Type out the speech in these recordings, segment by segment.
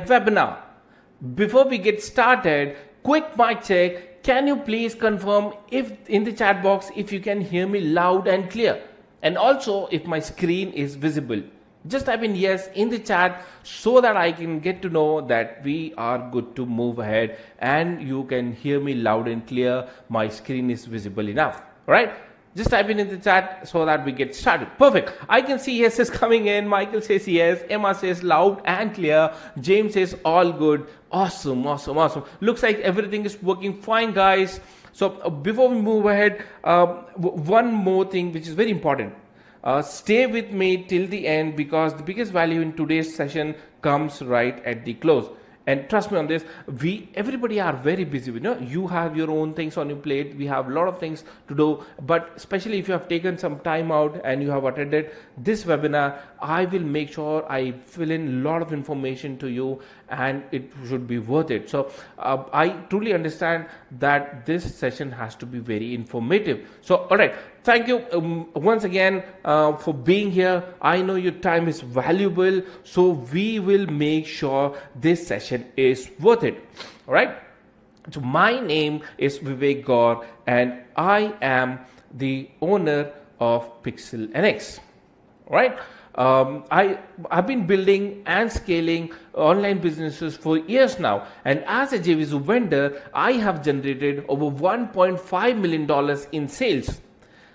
webinar. Before we get started, quick mic check. Can you please confirm if in the chat box if you can hear me loud and clear, and also if my screen is visible? Just type in yes in the chat so that I can get to know that we are good to move ahead and you can hear me loud and clear. My screen is visible enough. All right? Just type in the chat so that we get started. Perfect. I can see yes is coming in. Michael says yes. Emma says loud and clear. James says all good. Awesome. Looks like everything is working fine, guys. So before we move ahead, one more thing which is very important. Stay with me till the end because the biggest value in today's session comes right at the close. And trust me on this, everybody are very busy. You have your own things on your plate. We have a lot of things to do. But especially if you have taken some time out and you have attended this webinar, I will make sure I fill in a lot of information to you and it should be worth it. So I truly understand that this session has to be very informative. So, all right. Thank you once again for being here. I know your time is valuable, so we will make sure this session is worth it. All right. So my name is Vivek Gour and I am the owner of Pixel NX. All right. I've been building and scaling online businesses for years now, and as a JVZoo vendor, I have generated over $1.5 million in sales.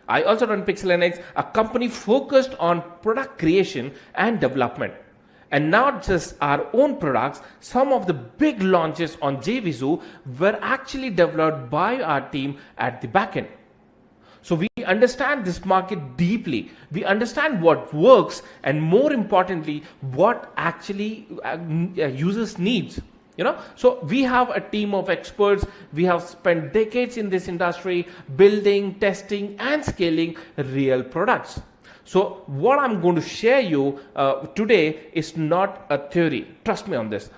I also run Pixel NX, a company focused on product creation and development. And not just our own products, some of the big launches on JVZoo were actually developed by our team at the backend. So we understand this market deeply. We understand what works and more importantly, what actually users needs. So we have a team of experts. We have spent decades in this industry building, testing and scaling real products. So what I'm going to share you today is not a theory. Trust me on this.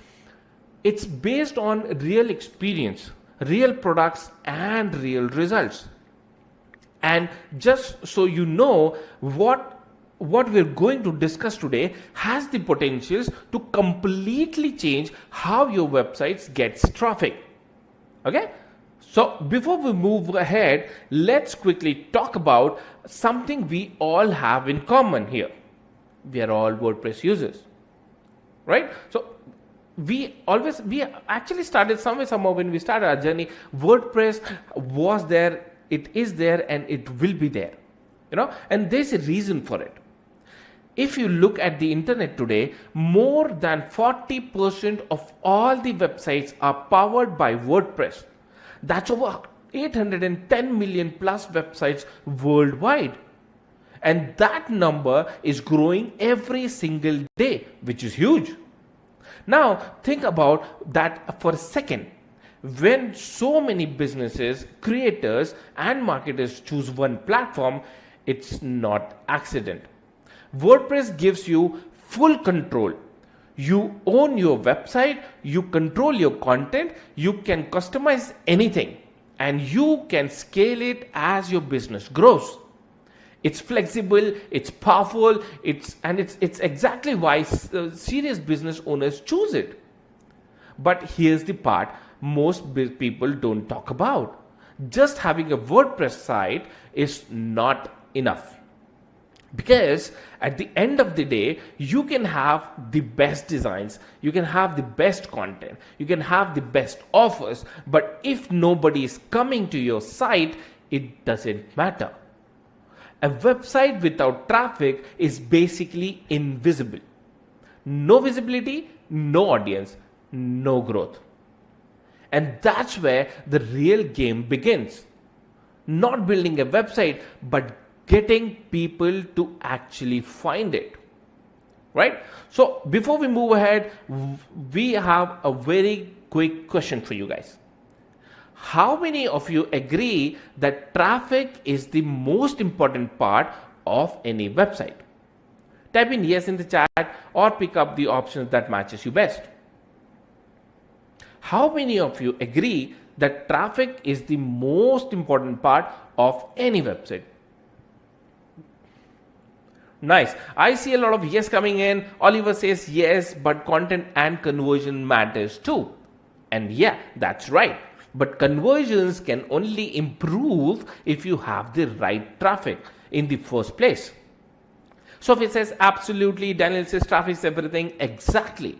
It's based on real experience, real products and real results. And just so you know, what we're going to discuss today has the potentials to completely change how your websites gets traffic. Okay? So before we move ahead, let's quickly talk about something we all have in common here. We are all WordPress users, right? So we actually started somehow when we started our journey. WordPress was there, it is there, and it will be there. And there's a reason for it. If you look at the internet today, more than 40% of all the websites are powered by WordPress. That's over 810 million plus websites worldwide. And that number is growing every single day, which is huge. Now, think about that for a second. When so many businesses, creators, and marketers choose one platform, it's not accident. WordPress gives you full control. You own your website, you control your content, you can customize anything, and you can scale it as your business grows. It's flexible, it's powerful, it's exactly why serious business owners choose it. But here's the part most people don't talk about. Just having a WordPress site is not enough. Because at the end of the day, you can have the best designs, you can have the best content, you can have the best offers, but if nobody is coming to your site, it doesn't matter. A website without traffic is basically invisible. No visibility, no audience, no growth. And that's where the real game begins. Not building a website, but getting people to actually find it, right? So before we move ahead, we have a very quick question for you guys. How many of you agree that traffic is the most important part of any website? Type in yes in the chat or pick up the options that matches you best. How many of you agree that traffic is the most important part of any website? Nice. I see a lot of yes coming in. Oliver says yes, but content and conversion matters too. And yeah, that's right. But conversions can only improve if you have the right traffic in the first place. Sophie says absolutely. Daniel says traffic is everything. Exactly.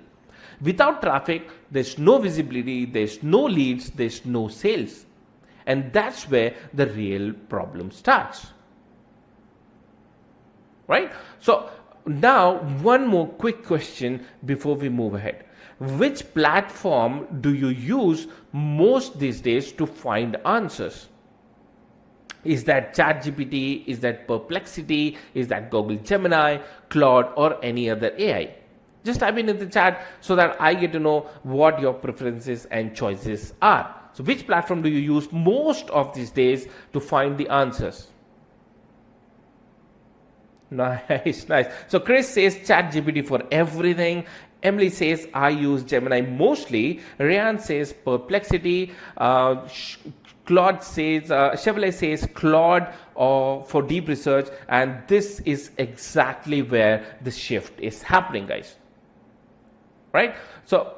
Without traffic, there's no visibility, there's no leads, there's no sales. And that's where the real problem starts. Right? So now one more quick question before we move ahead. Which platform do you use most these days to find answers? Is that ChatGPT? Is that Perplexity? Is that Google Gemini, Claude, or any other AI? Just type in the chat so that I get to know what your preferences and choices are. So which platform do you use most of these days to find the answers? Nice, nice. So Chris says ChatGPT for everything. Emily says I use Gemini mostly. Ryan says Perplexity. Claude says, Chevrolet says Claude for deep research, and this is exactly where the shift is happening, guys. Right? So,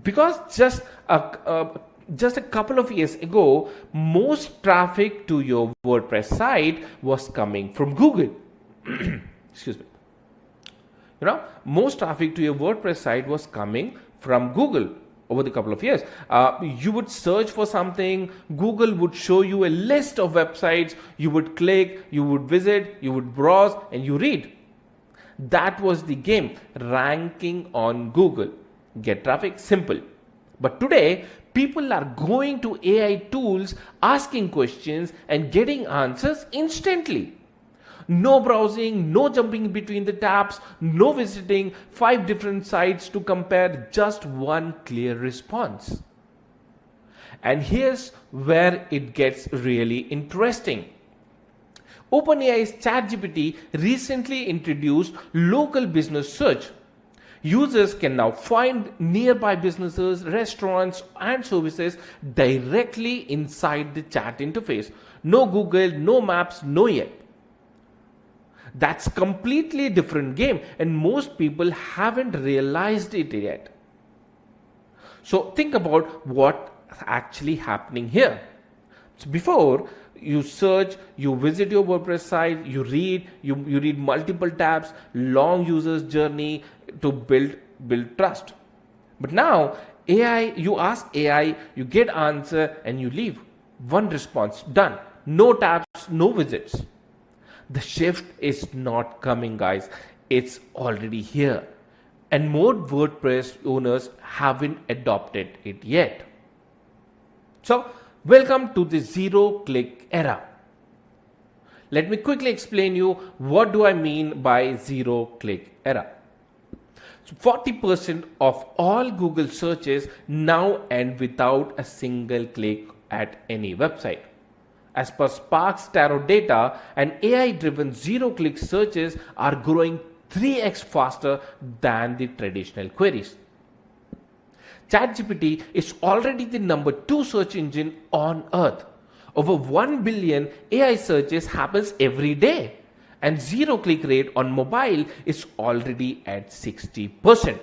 because just a couple of years ago, most traffic to your WordPress site was coming from Google. Excuse me. You know, most traffic to your WordPress site was coming from Google. Over the couple of years, you would search for something, Google would show you a list of websites, you would click, you would visit, you would browse, and you read. That was the game, ranking on Google. Get traffic, simple. But today, people are going to AI tools, asking questions, and getting answers instantly. No browsing, no jumping between the tabs, no visiting 5 different sites to compare, just one clear response. And here's where it gets really interesting. OpenAI's ChatGPT recently introduced local business search. Users can now find nearby businesses, restaurants, and services directly inside the chat interface. No Google, no Maps, no yet. That's completely different game, and most people haven't realized it yet. So think about what's actually happening here. So before you search, you visit your WordPress site, you read multiple tabs, long user's journey to build trust. But now AI, you ask AI, you get answer, and you leave. One response, done. No tabs, no visits. The shift is not coming, guys. It's already here. And more WordPress owners haven't adopted it yet. So, welcome to the zero-click era. Let me quickly explain you what do I mean by zero-click era. So 40% of all Google searches now end without a single click at any website. As per Spark's Tarot data, and AI-driven zero-click searches are growing 3x faster than the traditional queries. ChatGPT is already the number 2 search engine on Earth. Over 1 billion AI searches happens every day, and zero-click rate on mobile is already at 60%.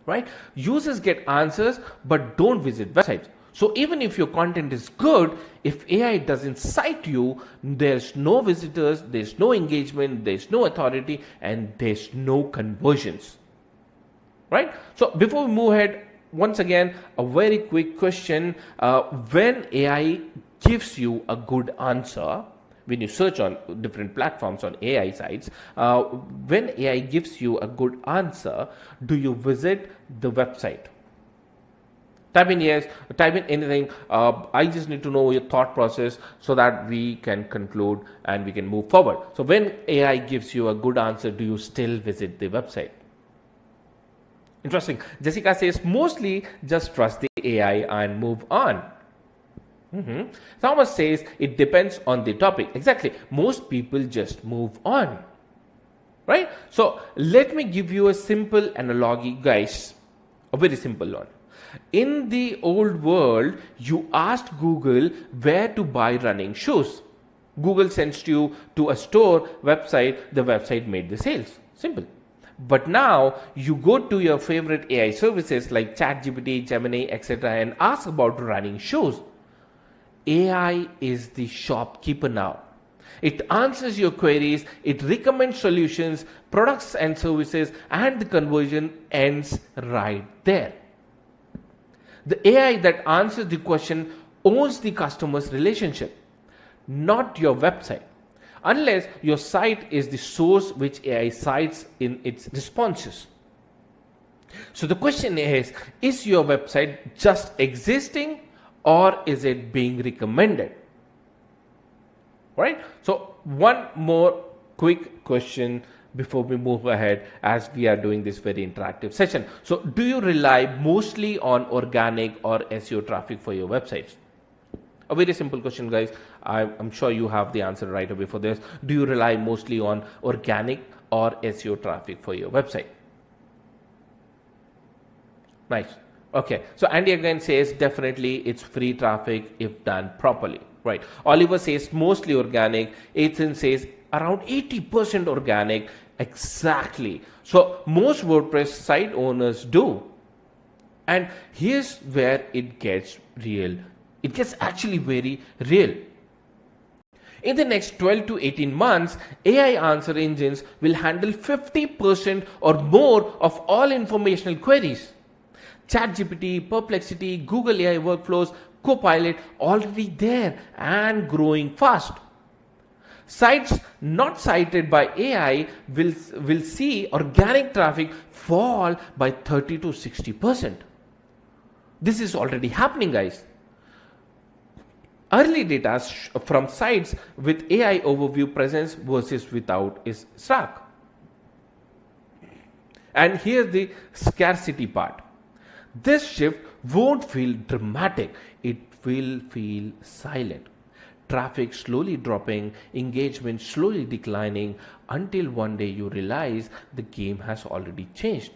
Right? Users get answers but don't visit websites. So even if your content is good, if AI doesn't cite you, there's no visitors, there's no engagement, there's no authority, and there's no conversions. Right? So before we move ahead, once again, a very quick question. When AI gives you a good answer, when you search on different platforms on AI sites, when AI gives you a good answer, do you visit the website? Type in yes, type in anything. I just need to know your thought process so that we can conclude and we can move forward. So when AI gives you a good answer, do you still visit the website? Interesting. Jessica says mostly just trust the AI and move on. Thomas says it depends on the topic. Exactly. Most people just move on. Right? So let me give you a simple analogy, guys. A very simple one. In the old world, you asked Google where to buy running shoes. Google sends you to a store website, the website made the sales. Simple. But now you go to your favorite AI services like ChatGPT, Gemini, etc. and ask about running shoes. AI is the shopkeeper now. It answers your queries, it recommends solutions, products and services, and the conversion ends right there. The AI that answers the question owns the customer's relationship, not your website, unless your site is the source which AI cites in its responses. So the question is your website just existing or is it being recommended? Right? So one more quick question before we move ahead, as we are doing this very interactive session. So do you rely mostly on organic or SEO traffic for your websites? A very simple question, guys. I'm sure you have the answer right away for this. Do you rely mostly on organic or SEO traffic for your website? Nice. Okay. So Andy again says definitely it's free traffic if done properly. Right. Oliver says mostly organic. Ethan says around 80% organic. Exactly. So most WordPress site owners do. And here's where it gets real. It gets actually very real. In the next 12 to 18 months, AI answer engines will handle 50% or more of all informational queries. ChatGPT, Perplexity, Google AI workflows, Copilot already there and growing fast. Sites not cited by AI will see organic traffic fall by 30 to 60%. This is already happening, guys. Early data from sites with AI overview presence versus without is stark. And here's the scarcity part. This shift won't feel dramatic, it will feel silent. Traffic slowly dropping, engagement slowly declining until one day you realize the game has already changed.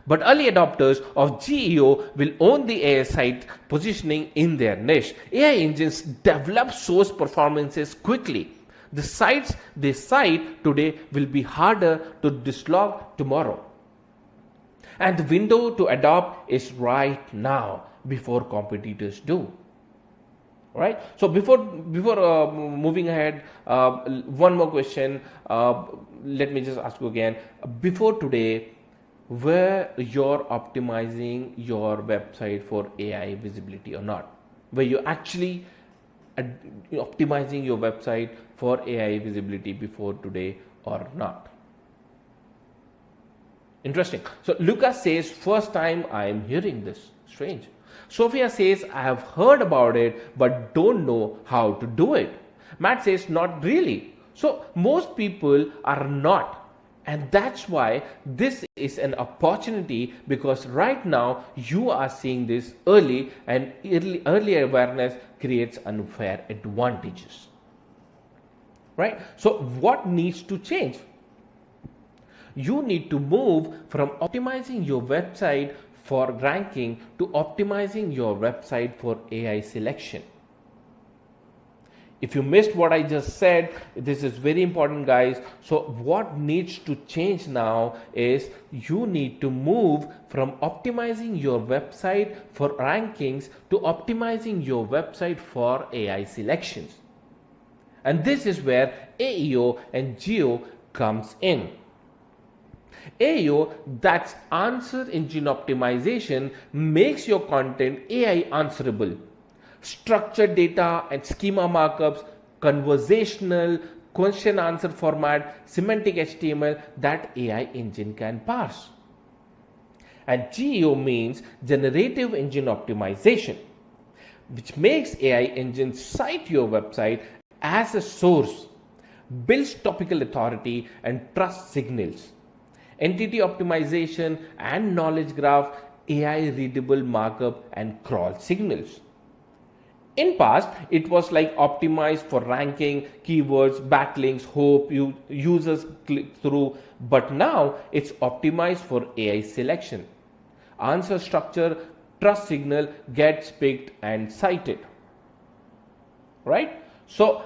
But early adopters of GEO will own the AI site positioning in their niche. AI engines develop source performances quickly. The sites they cite today will be harder to dislodge tomorrow. And the window to adopt is right now before competitors do. Right? So before moving ahead, one more question. Let me just ask you again. Before today, were you're optimizing your website for AI visibility or not? Were you actually optimizing your website for AI visibility before today or not? Interesting. So Lucas says, first time I am hearing this. Strange. Sophia says, I have heard about it but don't know how to do it. Matt says, not really. So most people are not. And that's why this is an opportunity, because right now you are seeing this early, and early awareness creates unfair advantages. Right? So what needs to change? You need to move from optimizing your website for ranking to optimizing your website for AI selection. If you missed what I just said, this is very important, guys. So what needs to change now is you need to move from optimizing your website for rankings to optimizing your website for AI selections. And this is where AEO and GEO comes in. AEO, that's answer engine optimization, makes your content AI answerable. Structured data and schema markups, conversational, question answer format, semantic HTML that AI engine can parse. And GEO means generative engine optimization, which makes AI engines cite your website as a source, builds topical authority and trust signals. Entity optimization and knowledge graph, AI readable markup and crawl signals. In past, it was like optimized for ranking, keywords, backlinks, hope users click through, but now it's optimized for AI selection. Answer structure, trust signal gets picked and cited. Right? So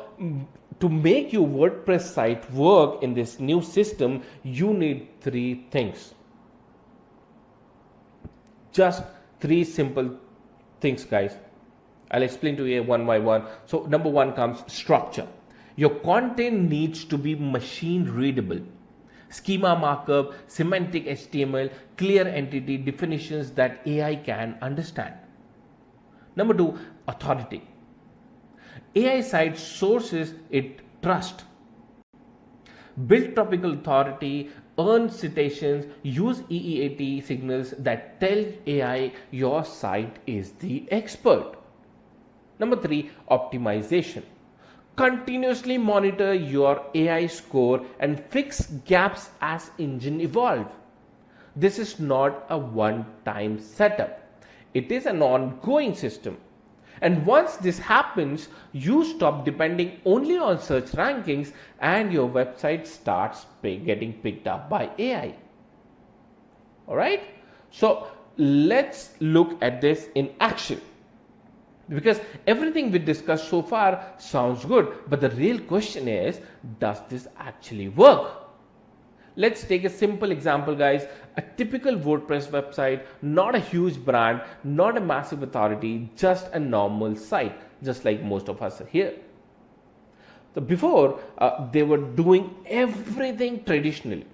to make your WordPress site work in this new system, you need three things. Just three simple things, guys. I'll explain to you one by one. So number one comes structure. Your content needs to be machine readable. Schema markup, semantic HTML, clear entity definitions that AI can understand. Number two, authority. AI site sources it trust. Build topical authority, earn citations, use EEAT signals that tell AI your site is the expert. Number three, optimization. Continuously monitor your AI score and fix gaps as engine evolve. This is not a one-time setup. It is an ongoing system. And once this happens, you stop depending only on search rankings and your website starts getting picked up by AI. Alright? So let's look at this in action. Because everything we discussed so far sounds good, but the real question is, does this actually work? Let's take a simple example, guys. A typical WordPress website, not a huge brand, not a massive authority, just a normal site, just like most of us are here. So before, they were doing everything traditionally.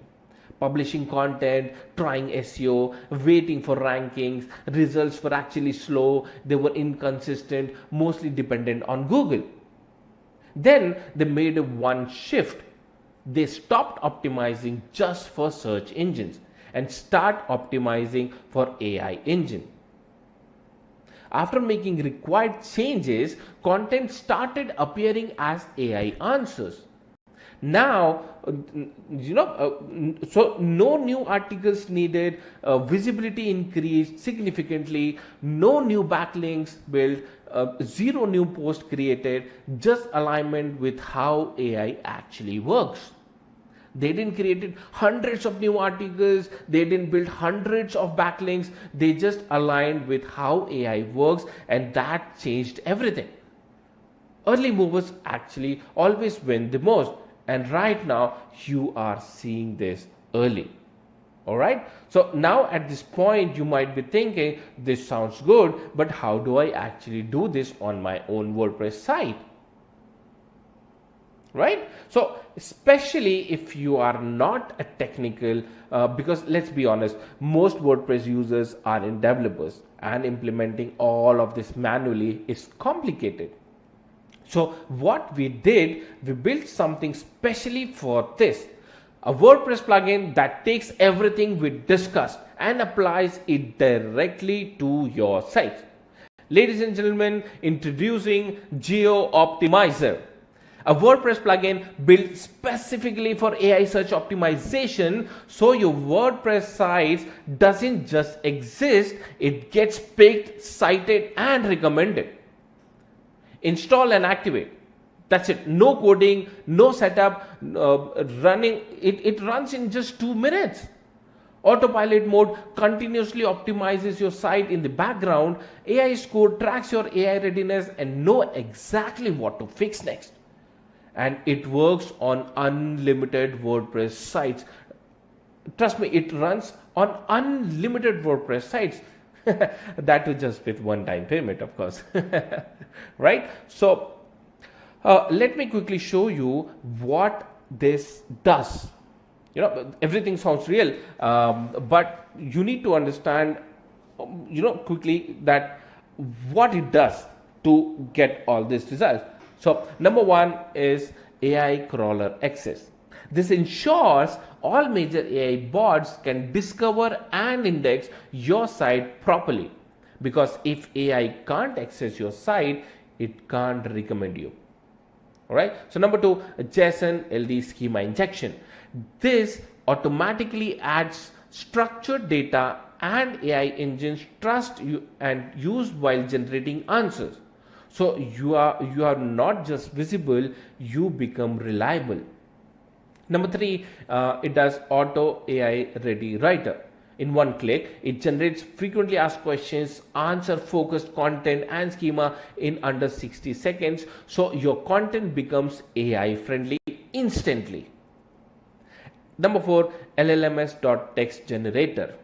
Publishing content, trying SEO, waiting for rankings, results were actually slow, they were inconsistent, mostly dependent on Google. Then they made one shift. They stopped optimizing just for search engines and start optimizing for AI engine. After making required changes, content started appearing as AI answers. Now, so no new articles needed, visibility increased significantly, no new backlinks built, zero new posts created, just alignment with how AI actually works. They didn't create hundreds of new articles, they didn't build hundreds of backlinks, they just aligned with how AI works, and that changed everything. Early movers actually always win the most. And right now, you are seeing this early. Alright? So now at this point, you might be thinking, this sounds good, but how do I actually do this on my own WordPress site? Right? So especially if you are not a technical, because let's be honest, most WordPress users aren't developers, and implementing all of this manually is complicated. So what we did, we built something specially for this. A WordPress plugin that takes everything we discussed and applies it directly to your site. Ladies and gentlemen, introducing GEO Optimizer, a WordPress plugin built specifically for AI search optimization, so your WordPress site doesn't just exist, it gets picked, cited and recommended. Install and activate. That's it. No coding, no setup, running. It runs in just 2 minutes. Autopilot mode continuously optimizes your site in the background. AI score tracks your AI readiness and know exactly what to fix next. And it works on unlimited WordPress sites. Trust me, it runs on unlimited WordPress sites. That too just with one-time payment, of course. Right? So let me quickly show you what this does. Everything sounds real, but you need to understand, quickly that what it does to get all these results. So number one is AI crawler access. This ensures all major AI bots can discover and index your site properly, because if AI can't access your site, it can't recommend you. Alright, so number two, JSON LD schema injection. This automatically adds structured data and AI engines trust you and use while generating answers. So you are not just visible, you become reliable. Number three, it does auto AI ready writer. In one click, it generates frequently asked questions, answer focused content and schema in under 60 seconds. So your content becomes AI friendly instantly. Number 4, LLMS.text generator.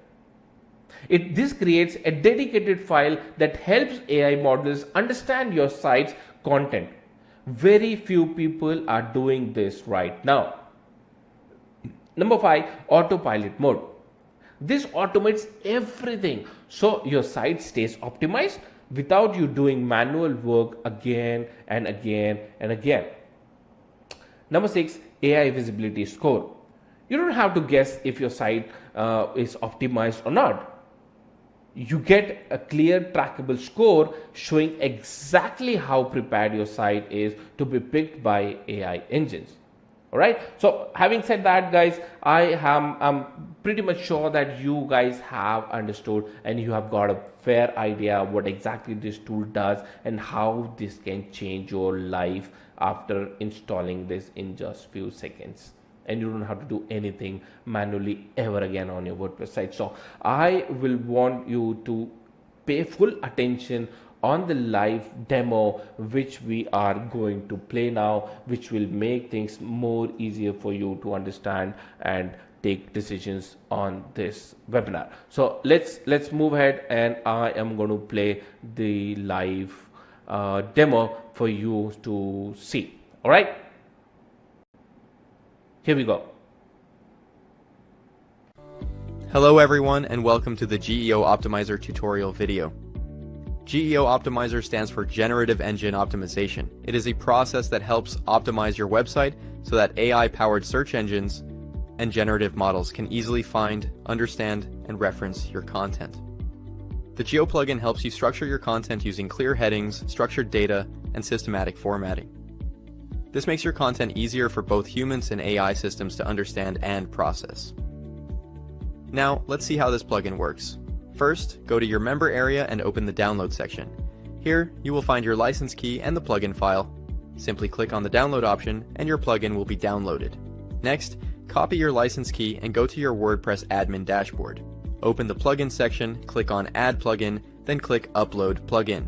This creates a dedicated file that helps AI models understand your site's content. Very few people are doing this right now. Number 5, autopilot mode. This automates everything, so your site stays optimized without you doing manual work again and again and again. Number 6, AI visibility score. You don't have to guess if your site is optimized or not. You get a clear trackable score showing exactly how prepared your site is to be picked by AI engines. Alright, so having said that, guys, I'm pretty much sure that you guys have understood and you have got a fair idea what exactly this tool does and how this can change your life after installing this in just few seconds. And you don't have to do anything manually ever again on your WordPress site. So I will want you to pay full attention on the live demo which we are going to play now, which will make things more easier for you to understand and take decisions on this webinar. So let's move ahead, and I am going to play the live demo for you to see. All right, here we go. Hello everyone, and welcome to the GEO Optimizer tutorial video. GEO Optimizer stands for Generative Engine Optimization. It is a process that helps optimize your website so that AI-powered search engines and generative models can easily find, understand, and reference your content. The GEO plugin helps you structure your content using clear headings, structured data, and systematic formatting. This makes your content easier for both humans and AI systems to understand and process. Now, let's see how this plugin works. First, go to your member area and open the download section. Here, you will find your license key and the plugin file. Simply click on the download option and your plugin will be downloaded. Next, copy your license key and go to your WordPress admin dashboard. Open the plugin section, click on Add Plugin, then click Upload Plugin.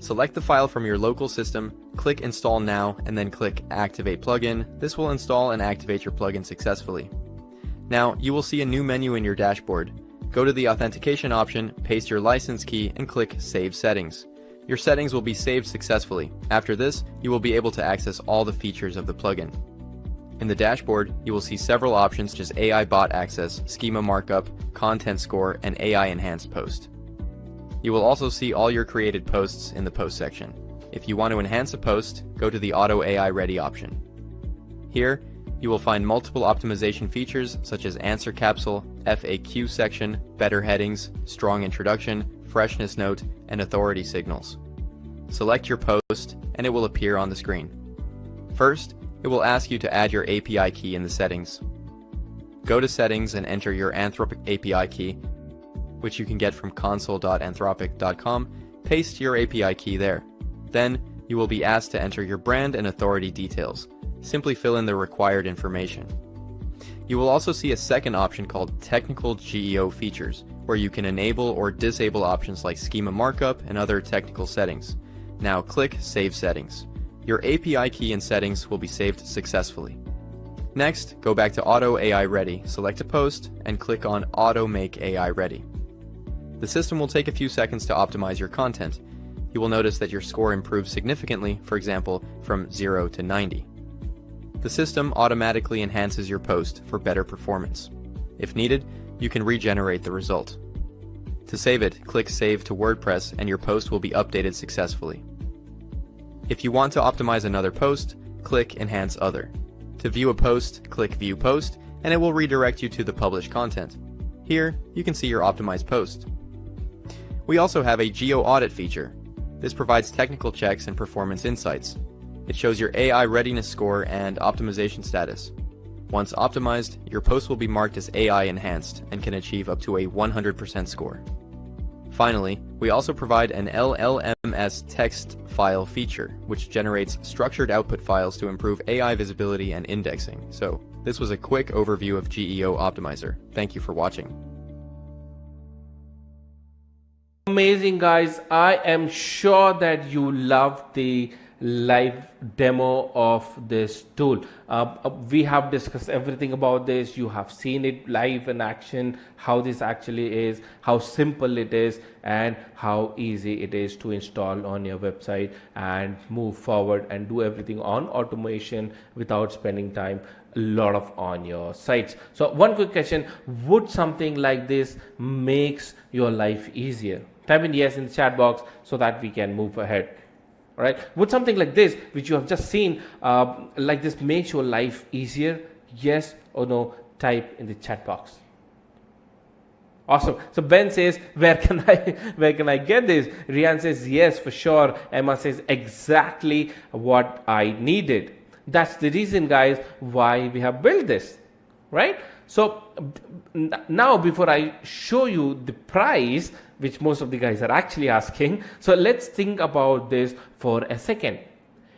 Select the file from your local system, click Install Now, and then click Activate Plugin. This will install and activate your plugin successfully. Now, you will see a new menu in your dashboard. Go to the authentication option, paste your license key, and click Save Settings. Your settings will be saved successfully. After this, you will be able to access all the features of the plugin. In the dashboard, you will see several options such as AI bot access, schema markup, content score, and AI enhanced post. You will also see all your created posts in the post section. If you want to enhance a post, go to the Auto AI Ready option. Here, you will find multiple optimization features such as answer capsule, FAQ section, better headings, strong introduction, freshness note, and authority signals. Select your post and it will appear on the screen. First, it will ask you to add your API key in the settings. Go to settings and enter your Anthropic API key, which you can get from console.anthropic.com. Paste your API key there. Then, you will be asked to enter your brand and authority details. Simply fill in the required information. You will also see a second option called Technical GEO Features, where you can enable or disable options like schema markup and other technical settings. Now click Save Settings. Your API key and settings will be saved successfully. Next, go back to Auto AI Ready, select a post, and click on Auto Make AI Ready. The system will take a few seconds to optimize your content. You will notice that your score improves significantly, for example, from 0 to 90. The system automatically enhances your post for better performance. If needed, you can regenerate the result. To save it, click Save to WordPress and your post will be updated successfully. If you want to optimize another post, click Enhance Other. To view a post, click View Post, and it will redirect you to the published content. Here, you can see your optimized post. We also have a Geo Audit feature. This provides technical checks and performance insights. It shows your AI readiness score and optimization status. Once optimized, your post will be marked as AI enhanced and can achieve up to a 100% score. Finally, we also provide an LLMS text file feature, which generates structured output files to improve AI visibility and indexing. So, this was a quick overview of GEO Optimizer. Thank you for watching. Amazing, guys. I am sure that you love the live demo of this tool. We have discussed everything about this. You have seen it live in action, how this actually is, how simple it is, and how easy it is to install on your website and move forward and do everything on automation without spending time a lot of on your sites. So one quick question: would something like this makes your life easier? Type in yes in the chat box so that we can move ahead. All right. Would something like this, which you have just seen, like this, makes your life easier? Yes or no? Type in the chat box. Awesome. So Ben says, where can I get this? Rian says yes, for sure. Emma says exactly what I needed. That's the reason, guys, why we have built this, right? So now, before I show you the price, which most of the guys are actually asking, so let's think about this for a second.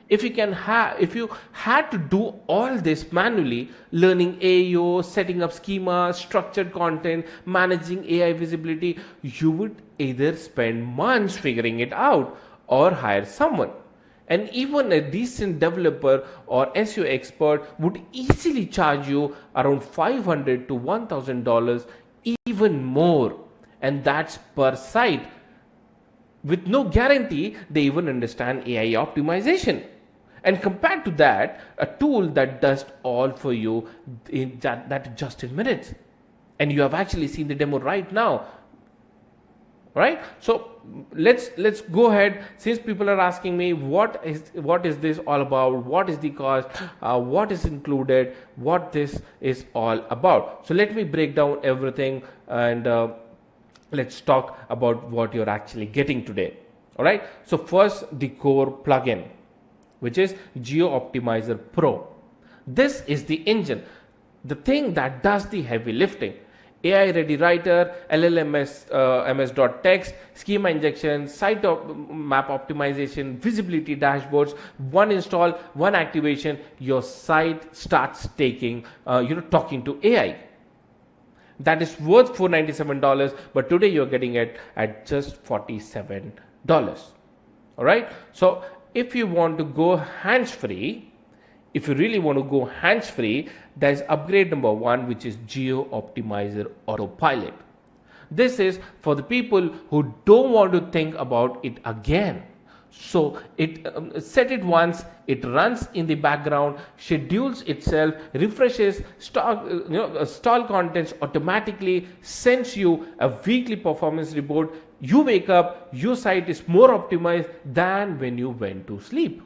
If you had to do all this manually, learning AEO, setting up schemas, structured content, managing AI visibility, you would either spend months figuring it out or hire someone. And even a decent developer or SEO expert would easily charge you around $500 to $1,000, even more. And that's per site. With no guarantee they even understand AI optimization. And compared to that, a tool that does all for you in that just in minutes. And you have actually seen the demo right now. Right? So let's go ahead. Since people are asking me what is this all about, what is the cost, what is included, what this is all about. So let me break down everything and let's talk about what you're actually getting today. All right. So first, the core plugin, which is GEO Optimizer Pro. This is the engine, the thing that does the heavy lifting. AI ready writer, LLMS, MS.text, schema injection, site map optimization, visibility dashboards, one install, one activation, your site starts taking, talking to AI. That is worth $497, but today you're getting it at just $47. All right. So if you want to go hands-free, if you really want to go hands-free, there's upgrade number 1, which is GEO Optimizer Autopilot. This is for the people who don't want to think about it again. So it set it once, it runs in the background, schedules itself, refreshes, stall contents automatically, sends you a weekly performance report. You wake up, your site is more optimized than when you went to sleep.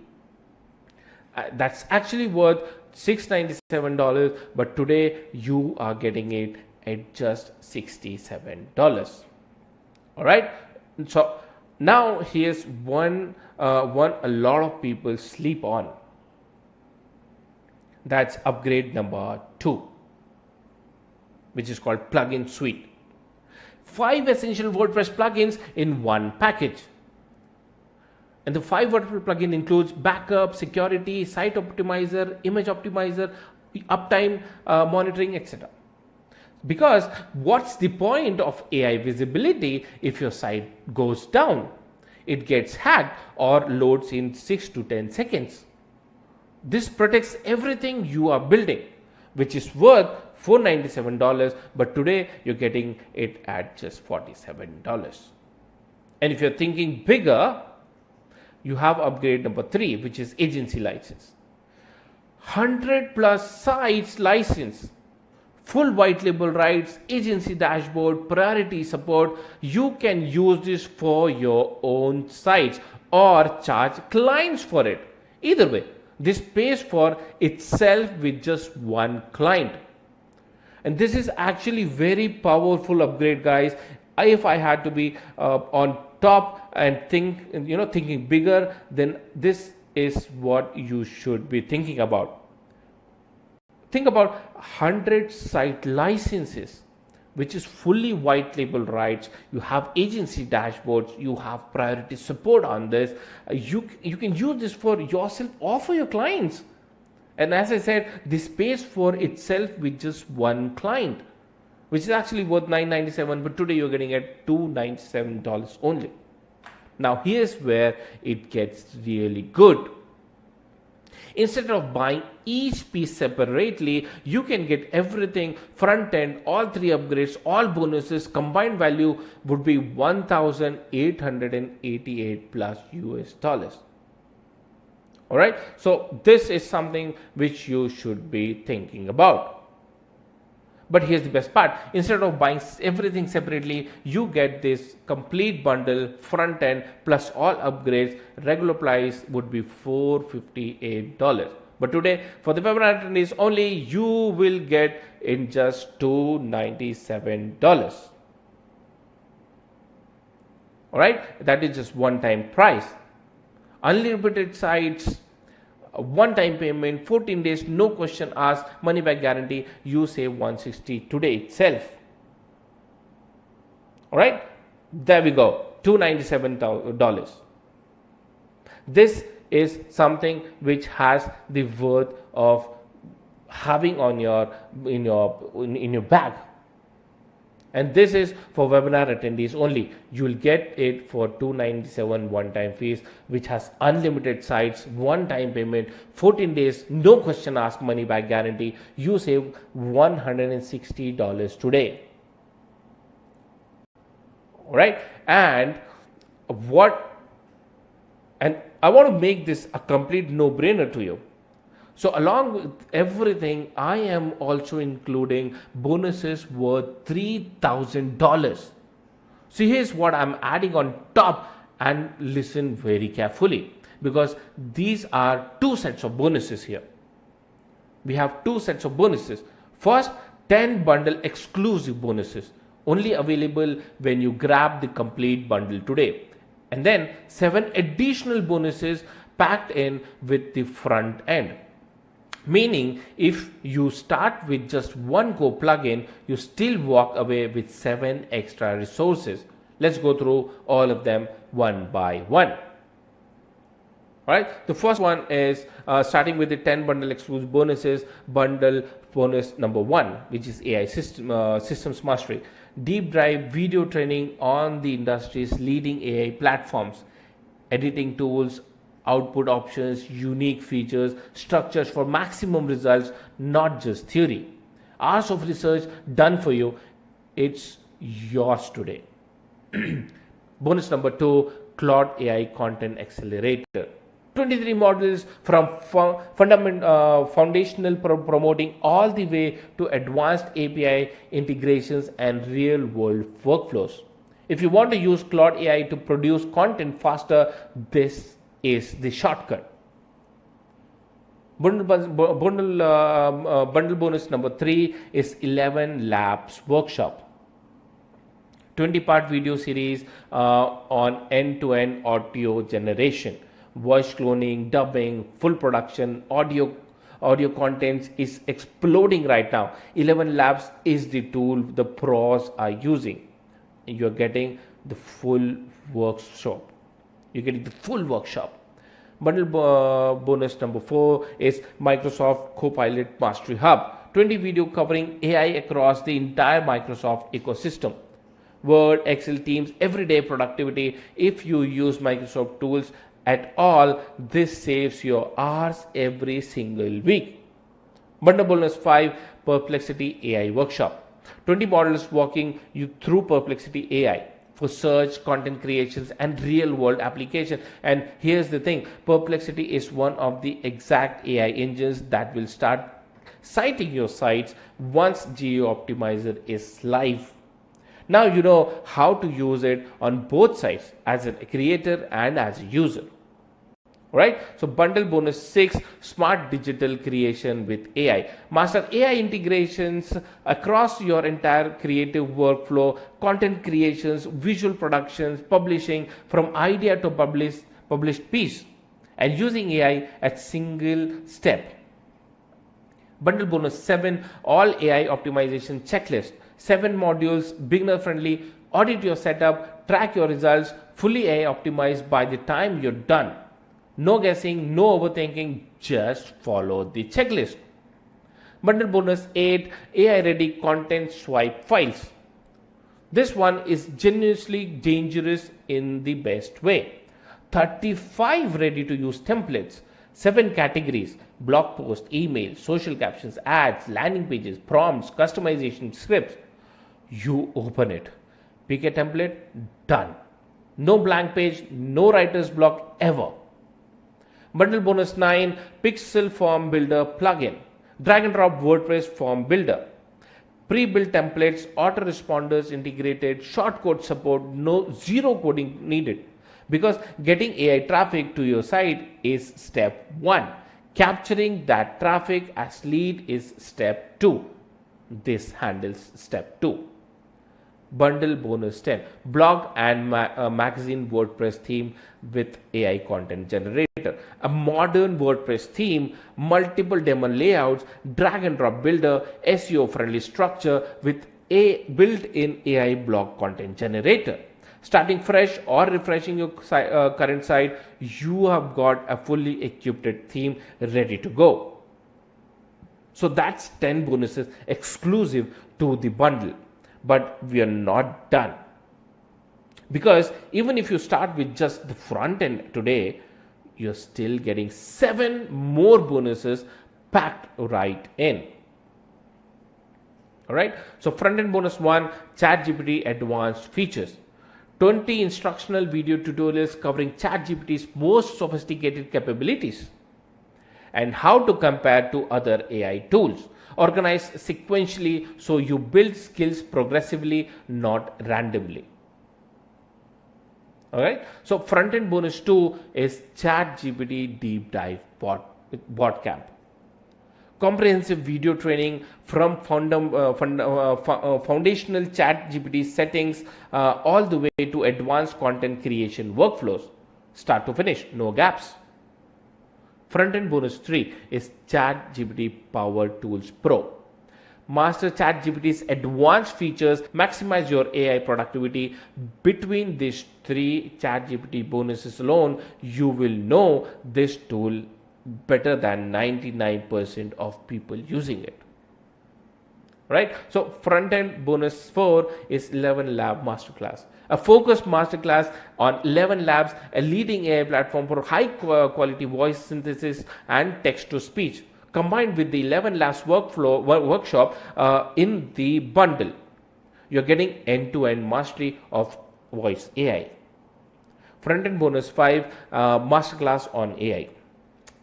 That's actually worth $697, but today you are getting it at just $67. All right. So now here's one a lot of people sleep on. That's upgrade number 2, which is called Plugin Suite. 5 essential WordPress plugins in one package. And the 5 WordPress plugin includes backup, security, site optimizer, image optimizer, uptime monitoring, etc. Because what's the point of AI visibility if your site goes down? It gets hacked or loads in 6 to 10 seconds. This protects everything you are building, which is worth $497, but today you're getting it at just $47. And if you're thinking bigger, you have upgrade number 3, which is agency license. 100 plus sites license, full white label rights, agency dashboard, priority support. You can use this for your own sites or charge clients for it. Either way, this pays for itself with just one client. And this is actually very powerful upgrade, guys. If I had to be on top and thinking bigger, then this is what you should be thinking about. Think about 100 site licenses, which is fully white label rights. You have agency dashboards, you have priority support on this. You can use this for yourself or for your clients. And as I said, this pays for itself with just one client, which is actually worth $9.97, but today you're getting at $297 only. Now here's where it gets really good. Instead of buying each piece separately, you can get everything front end, all three upgrades, all bonuses. Combined value would be $1,888 plus US dollars. All right, so this is something which you should be thinking about. But here's the best part. Instead of buying everything separately, you get this complete bundle, front end plus all upgrades. Regular price would be $458. But today, for the webinar attendees only, you will get in just $297. All right, that is just one-time price. Unlimited sites, one-time payment, 14 days, no question asked, money back guarantee. You save $160 today itself. All right, there we go, $297. This is something which has the worth of having on in your bag. And this is for webinar attendees only. You will get it for $297 one-time fees, which has unlimited sites, one-time payment, 14 days, no question asked, money back guarantee. You save $160 today. All right, and I want to make this a complete no-brainer to you. So along with everything, I am also including bonuses worth $3,000. So here's what I'm adding on top, and listen very carefully, because these are two sets of bonuses here. We have two sets of bonuses. First, 10 bundle exclusive bonuses, only available when you grab the complete bundle today. And then 7 additional bonuses packed in with the front end. Meaning, if you start with just one Go plugin, you still walk away with 7 extra resources. Let's go through all of them one by one. All right, the first one is starting with the 10 bundle exclusive bonuses. Bundle bonus number 1, which is AI systems mastery. Deep dive video training on the industry's leading AI platforms, editing tools, output options, unique features, structures for maximum results, not just theory. Hours of research done for you. It's yours today. Bonus number 2, Claude AI Content Accelerator. 23 models from foundational promoting all the way to advanced API integrations and real world workflows. If you want to use Claude AI to produce content faster, this is the shortcut. Bundle bonus number 3 is 11 Labs Workshop. 20-part video series on end-to-end audio generation, voice cloning, dubbing, full production, audio contents is exploding right now. 11 Labs is the tool the pros are using. You're getting the full workshop. You're getting the full workshop. Bundle bonus number 4 is Microsoft Copilot Mastery Hub. 20 video covering AI across the entire Microsoft ecosystem. Word, Excel, Teams, everyday productivity. If you use Microsoft tools at all, this saves your hours every single week. Bundle bonus 5, Perplexity AI Workshop. 20 models walking you through Perplexity AI for search, content creations, and real-world application. And here's the thing, Perplexity is one of the exact AI engines that will start citing your sites once GEO Optimizer is live. Now you know how to use it on both sides, as a creator and as a user. Right? So bundle bonus 6, smart digital creation with AI. Master AI integrations across your entire creative workflow, content creations, visual productions, publishing, from idea to published piece, and using AI at single step. Bundle bonus 7, all AI optimization checklist. 7 modules, beginner friendly, audit your setup, track your results, fully AI optimized by the time you're done. No guessing, no overthinking, just follow the checklist. Bundle bonus 8, AI ready content swipe files. This one is genuinely dangerous in the best way. 35 ready to use templates, 7 categories: blog post, email, social captions, ads, landing pages, prompts, customization, scripts. You open it, pick a template, done. No blank page, no writer's block ever. Bundle bonus 9, pixel form builder plugin, drag and drop WordPress form builder, pre-built templates, autoresponders integrated, shortcode support, zero coding needed. Because getting AI traffic to your site is step 1. Capturing that traffic as lead is step 2. This handles step 2. Bundle bonus 10, blog and magazine WordPress theme with AI content generator. A modern WordPress theme, multiple daemon layouts, drag and drop builder, SEO friendly structure with a built-in AI blog content generator. Starting fresh or refreshing your current site, you have got a fully equipped theme ready to go. So that's 10 bonuses exclusive to the bundle. But we are not done. Because even if you start with just the front end today, you're still getting 7 more bonuses packed right in. Alright, so front end bonus 1, ChatGPT advanced features. 20 instructional video tutorials covering ChatGPT's most sophisticated capabilities and how to compare to other AI tools. Organized sequentially so you build skills progressively, not randomly. Alright, so front end bonus 2 is ChatGPT deep dive bot camp. Comprehensive video training from foundational ChatGPT settings all the way to advanced content creation workflows, start to finish, no gaps. Front-end bonus 3 is ChatGPT Power Tools Pro. Master ChatGPT's advanced features, maximize your AI productivity. Between these 3 ChatGPT bonuses alone, you will know this tool better than 99% of people using it. Right? So front-end bonus 4 is 11 Lab Masterclass. A focused masterclass on 11 Labs, a leading AI platform for high quality voice synthesis and text to speech, combined with the 11 Labs workshop in the bundle. You're getting end-to-end mastery of voice AI. Front-end bonus 5, masterclass on AI.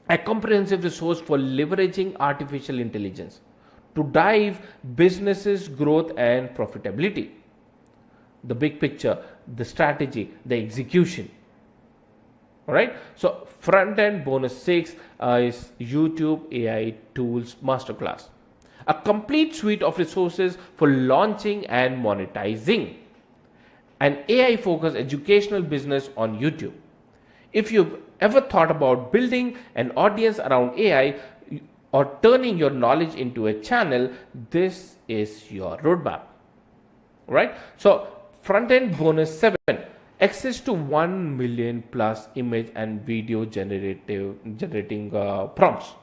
A comprehensive resource for leveraging artificial intelligence to drive businesses' growth and profitability. The big picture, the strategy, the execution. Alright, so front end bonus 6 is YouTube AI Tools Masterclass. A complete suite of resources for launching and monetizing an AI focused educational business on YouTube. If you've ever thought about building an audience around AI or turning your knowledge into a channel, this is your roadmap. Right? So front-end bonus 7, access to 1 million plus image and video generating prompts.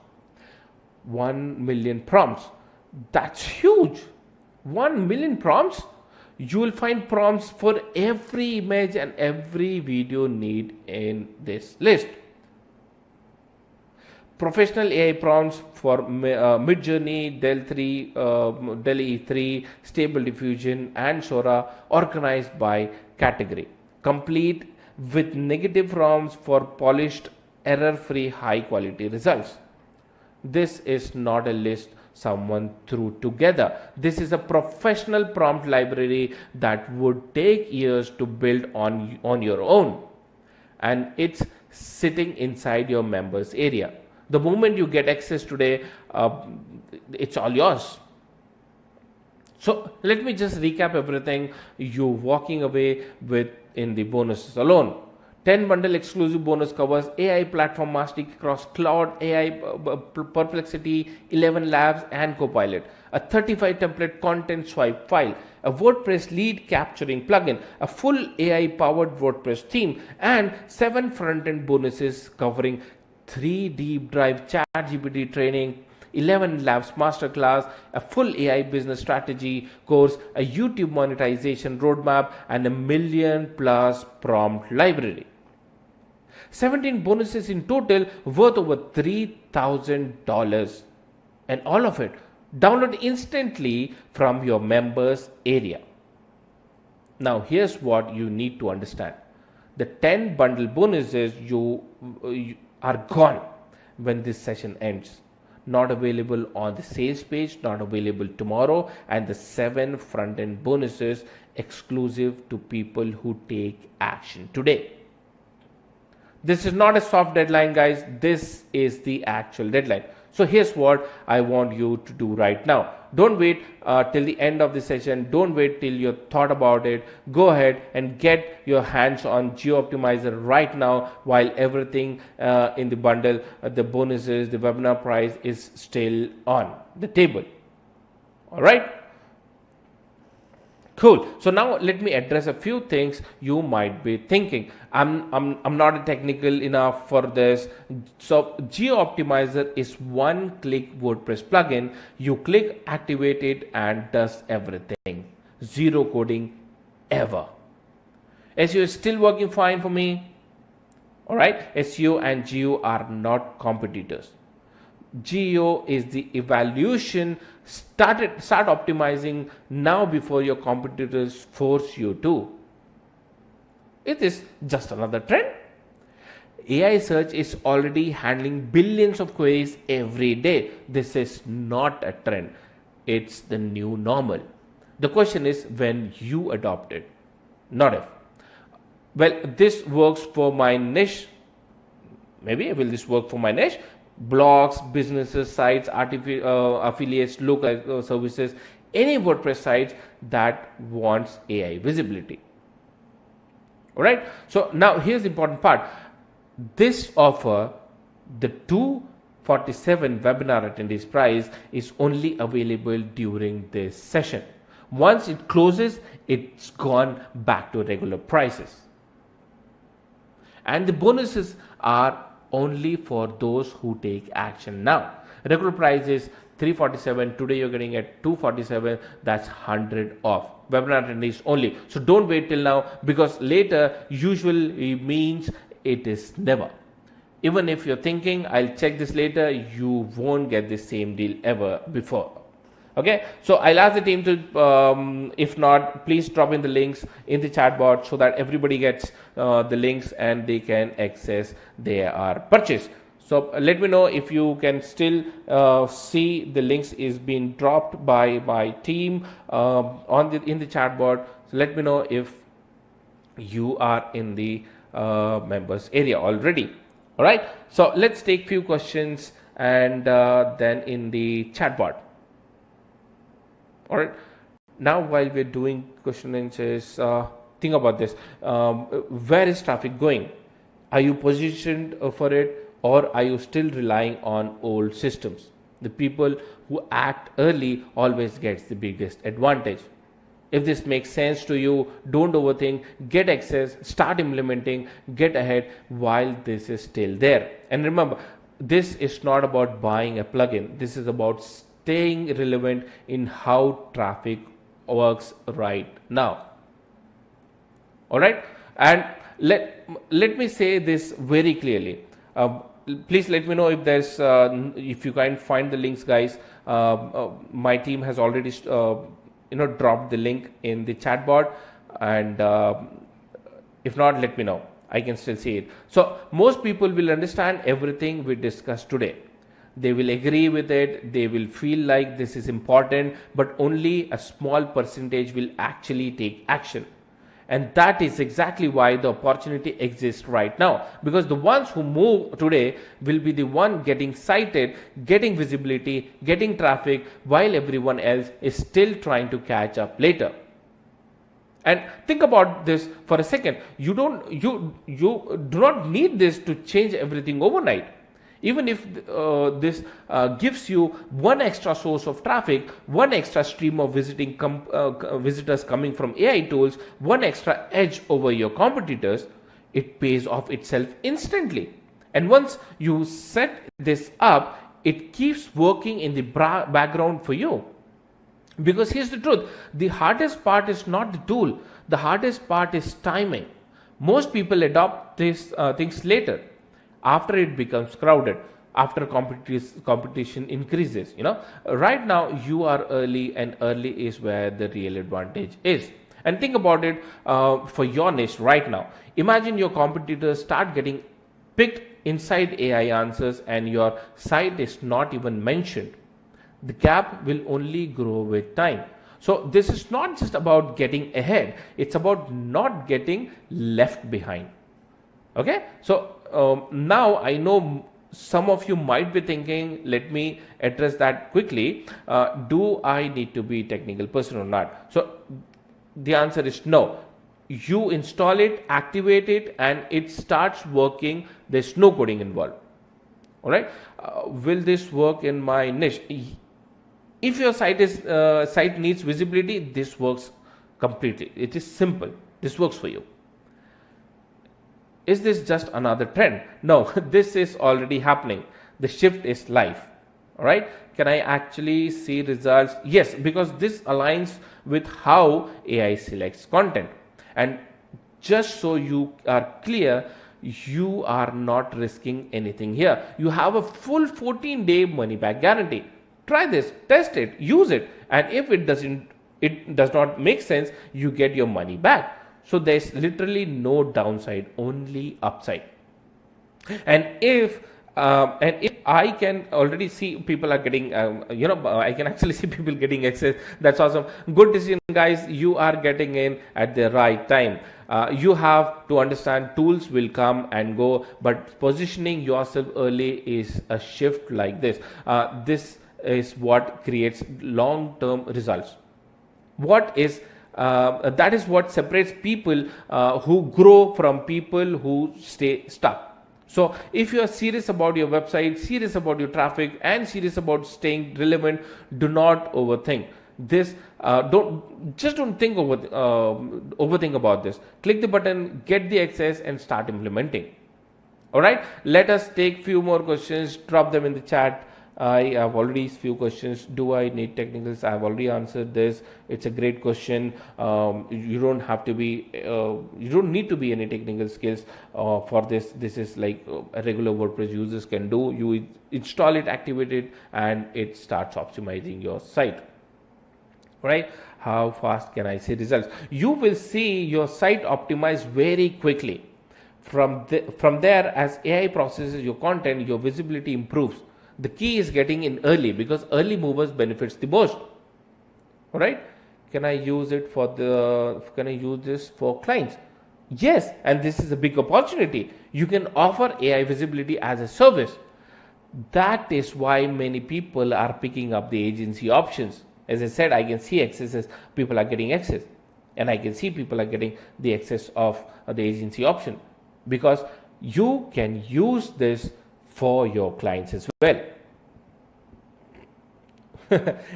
1 million prompts. That's huge. 1 million prompts. You will find prompts for every image and every video need in this list. Professional AI prompts for Midjourney, Dell E3, Stable Diffusion, and Sora, organized by category. Complete with negative prompts for polished, error-free, high-quality results. This is not a list someone threw together. This is a professional prompt library that would take years to build on your own. And it's sitting inside your members area. The moment you get access today, it's all yours. So let me just recap everything you're walking away with in the bonuses alone. 10 bundle exclusive bonus covers AI platform mastery across cloud, AI, Perplexity, 11 labs and Copilot. A 35 template content swipe file, a WordPress lead capturing plugin, a full AI powered WordPress theme, and 7 front end bonuses covering 3 deep dive ChatGPT training, 11 labs masterclass, a full AI business strategy course, a YouTube monetization roadmap, and a million plus prompt library. 17 bonuses in total worth over $3,000, and all of it download instantly from your members area. Now here's what you need to understand. The 10 bundle bonuses you are gone when this session ends. Not available on the sales page, not available tomorrow, and the 7 front-end bonuses exclusive to people who take action today. This is not a soft deadline, guys. This is the actual deadline. So here's what I want you to do right now. Don't wait till the end of the session. Don't wait till you thought about it. Go ahead and get your hands on GEO Optimizer right now while everything in the bundle, the bonuses, the webinar price is still on the table. All right. Cool. So now let me address a few things you might be thinking. I'm not technical enough for this. So GEO Optimizer is one-click WordPress plugin. You click, activate it, and does everything. Zero coding ever. SEO is still working fine for me. All right. SEO and GEO are not competitors. GEO is the evaluation. Start optimizing now before your competitors force you to. It is just another trend. AI search is already handling billions of queries every day. This is not a trend. It's the new normal. The question is when you adopt it, not if. Well, this works for my niche. Maybe will this work for my niche? Blogs, businesses, sites, affiliates, local services, any WordPress sites that wants AI visibility. All right. So now here's the important part. This offer, the 247 webinar attendees price, is only available during this session. Once it closes, it's gone back to regular prices. And the bonuses are only for those who take action now. Regular price is 347. Today you're getting at 247. That's 100 off. Webinar attendees only. So don't wait till now, because later usually means it is never. Even if you're thinking I'll check this later, you won't get the same deal ever before. Okay, so I'll ask the team to, if not, please drop in the links in the chat board so that everybody gets the links and they can access their purchase. So let me know if you can still see the links is being dropped by my team in the chat board. So let me know if you are in the members area already. All right, so let's take few questions and then in the chat board. All right. Now, while we're doing question and answers, think about this. Where is traffic going? Are you positioned for it, or are you still relying on old systems? The people who act early always gets the biggest advantage. If this makes sense to you, don't overthink, get access, start implementing, get ahead while this is still there. And remember, this is not about buying a plugin. This is about staying relevant in how traffic works right now. All right, and let me say this very clearly. Please let me know if there's if you can find the links, guys. My team has already dropped the link in the chat board, and if not, let me know. I can still see it. So most people will understand everything we discussed today. They will agree with it. They will feel like this is important, but only a small percentage will actually take action. And that is exactly why the opportunity exists right now, because the ones who move today will be the one getting cited, getting visibility, getting traffic, while everyone else is still trying to catch up later. And think about this for a second. You do not need this to change everything overnight. Even if this gives you one extra source of traffic, one extra stream of visitors coming from AI tools, one extra edge over your competitors, it pays off itself instantly. And once you set this up, it keeps working in the background for you. Because here's the truth, the hardest part is not the tool, the hardest part is timing. Most people adopt these things later, after it becomes crowded, after competition increases. Right now you are early, and early is where the real advantage is. And think about it for your niche right now. Imagine your competitors start getting picked inside AI answers and your site is not even mentioned. The gap will only grow with time. So this is not just about getting ahead, it's about not getting left behind. Okay, so now I know some of you might be thinking, let me address that quickly. Do I need to be a technical person or not? So the answer is no. You install it, activate it, and it starts working. There's no coding involved. All right. Will this work in my niche? If your site needs visibility, this works completely. It is simple. This works for you. Is this just another trend? No, this is already happening. The shift is live. All right. Can I actually see results? Yes, because this aligns with how AI selects content. And just so you are clear, you are not risking anything here. You have a full 14-day money back guarantee. Try this, test it, use it, and if it does not make sense, you get your money back. So there's literally no downside, only upside. And if I can already see people are getting, I can actually see people getting access. That's awesome. Good decision, guys. You are getting in at the right time. You have to understand tools will come and go, but positioning yourself early is a shift like this. This is what creates long-term results. That is what separates people who grow from people who stay stuck. So if you are serious about your website, serious about your traffic, and serious about staying relevant, do not overthink this. Don't overthink about this. Click the button, get the access, and start implementing. All right, let us take few more questions. Drop them in the chat. I have already few questions. Do I need technicals? I have already answered this. It's a great question. You don't have to be. You don't need to be any technical skills for this. This is like a regular WordPress users can do. You install it, activate it, and it starts optimizing your site. Right? How fast can I see results? You will see your site optimized very quickly. From there, as AI processes your content, your visibility improves. The key is getting in early, because early movers benefits the most. All right. Can I use this for clients? Yes. And this is a big opportunity. You can offer AI visibility as a service. That is why many people are picking up the agency options. As I said, I can see accesses, people are getting access, and I can see people are getting the access of the agency option, because you can use this for your clients as well.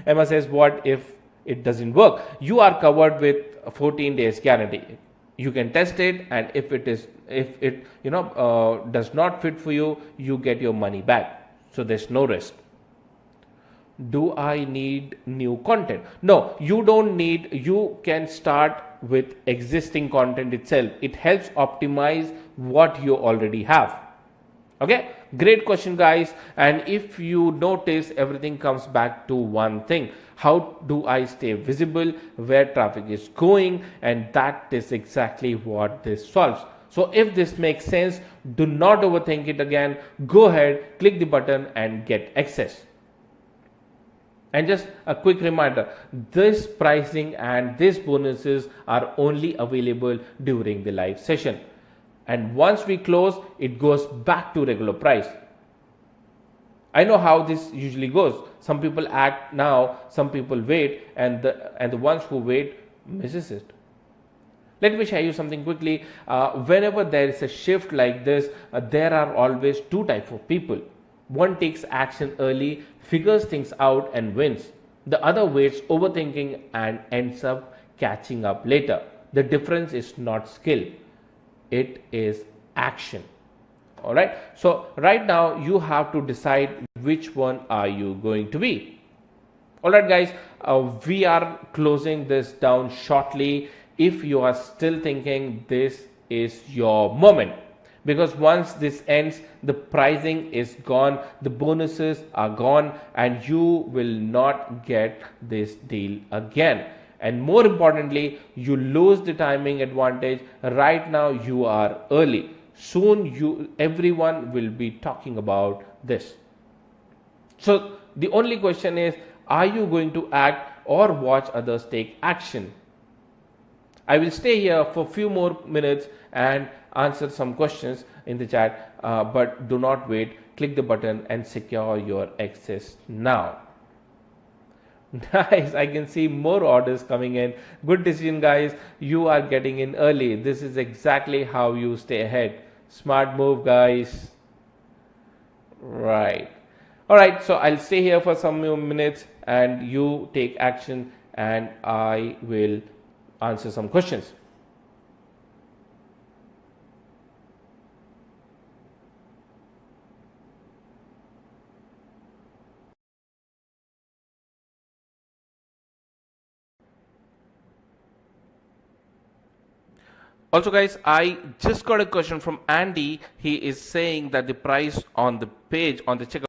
Emma says, what if it doesn't work? You are covered with a 14 days guarantee. You can test it, and if it does not fit for you, you get your money back. So there's no risk. Do I need new content? No, you don't need. You can start with existing content itself. It helps optimize what you already have. Okay, great question, guys. And if you notice, everything comes back to one thing: how do I stay visible where traffic is going? And that is exactly what this solves. So if this makes sense, do not overthink it again. Go ahead, click the button and get access. And just a quick reminder, this pricing and these bonuses are only available during the live session. And once we close, it goes back to regular price. I know how this usually goes. Some people act now, some people wait, and the ones who wait misses it. Let me share you something quickly. Whenever there is a shift like this, there are always two types of people. One takes action early, figures things out and wins. The other waits, overthinking, and ends up catching up later. The difference is not skill, it is action. All right. So right now you have to decide which one are you going to be. All right, guys, we are closing this down shortly. If you are still thinking, this is your moment, because once this ends, the pricing is gone, the bonuses are gone, and you will not get this deal again. And more importantly, you lose the timing advantage. Right now you are early. Soon everyone will be talking about this. So the only question is, are you going to act or watch others take action? I will stay here for a few more minutes and answer some questions in the chat, but do not wait. Click the button and secure your access now. Nice, I can see more orders coming in. Good decision, guys. You are getting in early. This is exactly how you stay ahead. Smart move, guys. Right. All right, so I'll stay here for some more minutes and you take action, and I will answer some questions. Also, guys, I just got a question from Andy. He is saying that the price on the page on the checkout.